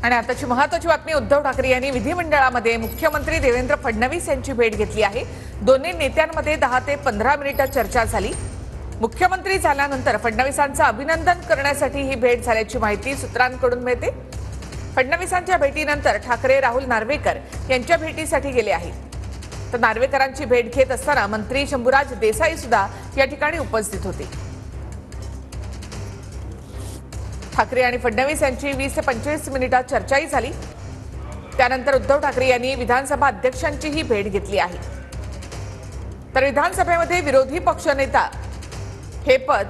आणि आताची महत्त्वाची बातमी, उद्धव ठाकरे यांनी विधिमंडळामध्ये मुख्यमंत्री देवेंद्र फडणवीस यांची भेट घेतली आहे। दोन्ही नेत्यांमध्ये 10 ते 15 मिनिटे चर्चा झाली। मुख्यमंत्री झाल्यानंतर फडणवीसांचं अभिनंदन करण्यासाठी ही भेट झाल्याची माहिती सूत्रांकडून मिळते। फडणवीसांच्या भेटीनंतर ठाकरे राहुल नार्वेकर यांच्या भेटीसाठी गेले आहेत। तर नार्वेकरांची भेट घेत असताना मंत्री शंभूराज देसाई सुद्धा या ठिकाणी उपस्थित होते। ठाकरे आणि फडणवीस यांची 20 ते 25 मिनिटात चर्चाही झाली। त्यानंतर उद्धव ठाकरे यांनी विधानसभा अध्यक्षांचीही भेट घेतली आहे। तर विधानसभेमध्ये विरोधी पक्षनेता हे पद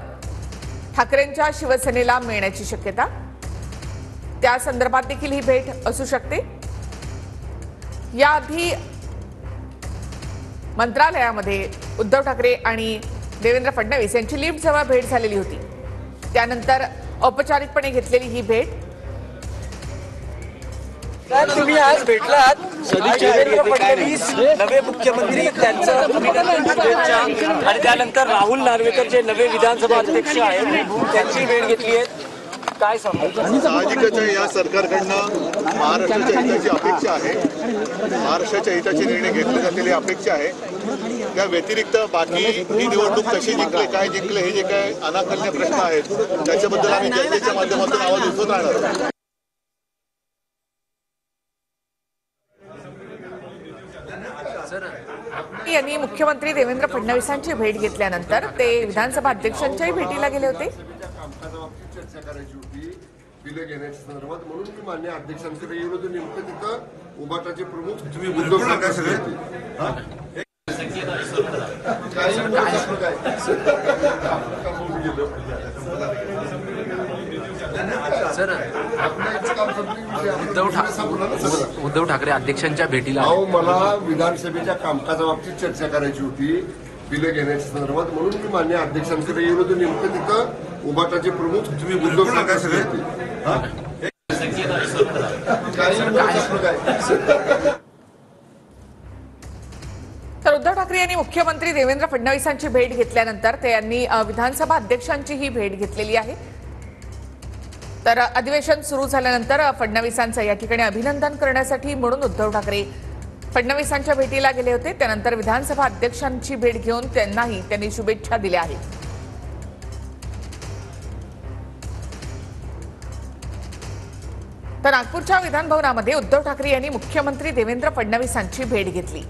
ठाकरेंच्या शिवसेनेला मिळण्याची शक्यता, त्या संदर्भात देखील ही भेट असू शकते। याआधी मंत्रालयामध्ये उद्धव ठाकरे आणि देवेंद्र फडणवीस यांची लिफ्ट जवळ भेट झालेली होती। त्यानंतर औपचारिकपणे घेतलेली ही भेट। तुम्ही आज भेटलात देवेंद्र फडणवीस नवे मुख्यमंत्री, त्यांचं अभिनंदन, शुभेच्छा, आणि त्यानंतर राहुल नार्वेकर जे नवे विधानसभा अध्यक्ष आहेत त्यांची भेट घेतली आहे। काय सांगू? साहजिकच या सरकारकडनं महाराष्ट्राच्या हिताची अपेक्षा आहे, महाराष्ट्राच्या हिताचे निर्णय घेतले जातील अपेक्षा आहे। त्या व्यतिरिक्त बाकी ही निवडणूक कशी जिंकले, काय जिंकले, हे जे काय अनाकलनीय प्रश्न आहेत त्याच्याबद्दल आम्ही जनतेच्या माध्यमातून आवाज उठवत राहणार आहोत। यांनी मुख्यमंत्री देवेंद्र फडणवीसांची भेट घेतल्यानंतर ते विधानसभा अध्यक्षांच्याही भेटीला गेले होते। चर्चा करायची होती बिल घेण्याच्या संदर्भात, म्हणून मी मान्य अध्यक्षांकडे गेलो होतो। नेमकं तिथं उभाटाचे प्रमुख तुम्ही उद्धव ठाकरे सगळे उद्धव ठाकरे अध्यक्षांच्या भेटीला मला विधानसभेच्या कामकाजाबाबतीत चर्चा करायची होती बिल घेण्याच्या संदर्भात, म्हणून मी मान्य अध्यक्षांकडे गेलो होतो। नेमकं तिथं उभाटाचे प्रमुख तुम्ही उद्धव ठाकरे सगळे तर उद्धव ठाकरे यांनी मुख्यमंत्री देवेंद्र फडणवीसांची भेट घेतल्यानंतर त्यांनी विधानसभा अध्यक्षांची ही भेट घेतलेली आहे। तर अधिवेशन सुरू झाल्यानंतर फडणवीसांचं या ठिकाणी अभिनंदन करण्यासाठी म्हणून उद्धव ठाकरे फडणवीसांच्या भेटीला गेले होते। त्यानंतर विधानसभा अध्यक्षांची भेट घेऊन त्यांनी शुभेच्छा दिल्या आहेत। तर नागपूरच्या विधानभवनामध्ये उद्धव ठाकरे यांनी मुख्यमंत्री देवेंद्र फडणवीसांची भेट घेतली।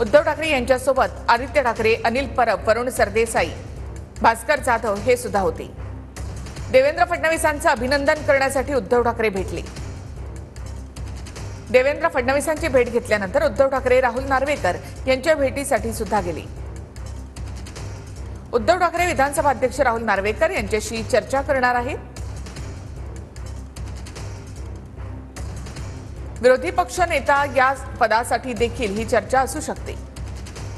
उद्धव ठाकरे यांच्यासोबत आदित्य ठाकरे, अनिल परब, वरुण सरदेसाई, भास्कर जाधव हे सुद्धा होते। देवेंद्र फडणवीसांचं अभिनंदन करण्यासाठी उद्धव ठाकरे भेटले। देवेंद्र फडणवीसांची भेट घेतल्यानंतर उद्धव ठाकरे राहुल नार्वेकर यांच्या भेटीसाठी सुद्धा गेले। उद्धव ठाकरे विधानसभा अध्यक्ष राहुल नार्वेकर यांच्याशी चर्चा करणार आहेत। विरोधी पक्ष नेता या पदासाठी देखील ही चर्चा असू शकते।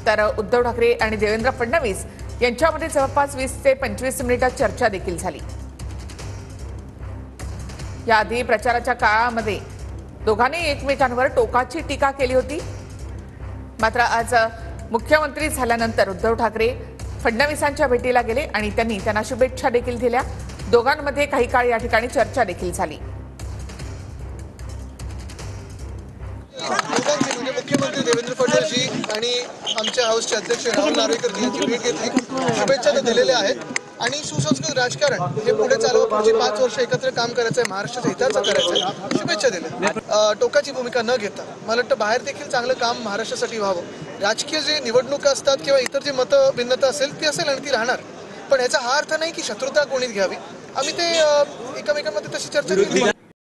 तर उद्धव ठाकरे आणि देवेंद्र फडणवीस यांच्यामध्ये जवळपास 20 ते 25 मिनिटात चर्चा देखील झाली। याआधी प्रचाराच्या काळामध्ये दोघांनी एकमेकांवर टोकाची टीका केली होती। मात्र आज मुख्यमंत्री झाल्यानंतर उद्धव ठाकरे फडणवीसांच्या भेटीला गेले आणि त्यांना शुभेच्छा देखील दिल्या। दोघांमध्ये काही काळ या ठिकाणी चर्चा देखील झाली। मुख्यमंत्री देवेंद्र फडणवीस आणि आमच्या हाऊसचे अध्यक्ष राहुल नार्वेकर यांची भेट घेतली, शुभेच्छा तर दिलेल्या आहेत आणि सुसंस्कृत राजकारण हे पुढे चालवून पुढची 5 वर्ष एकत्र काम करायचं आहे, महाराष्ट्राच्या हिताचं करायचं आहे, शुभेच्छा दिल्या। टोकाची भूमिका न घेता मला वाटतं बाहेर देखील चांगलं काम महाराष्ट्रासाठी व्हावं। राजकीय जे निवडणुका असतात किंवा इतर जे मतभिन्नता असेल ती असेल आणि ती राहणार, पण याचा हा अर्थ नाही की शत्रुता कोणीच घ्यावी। आम्ही ते एकमेकांमध्ये तशी चर्चा केली।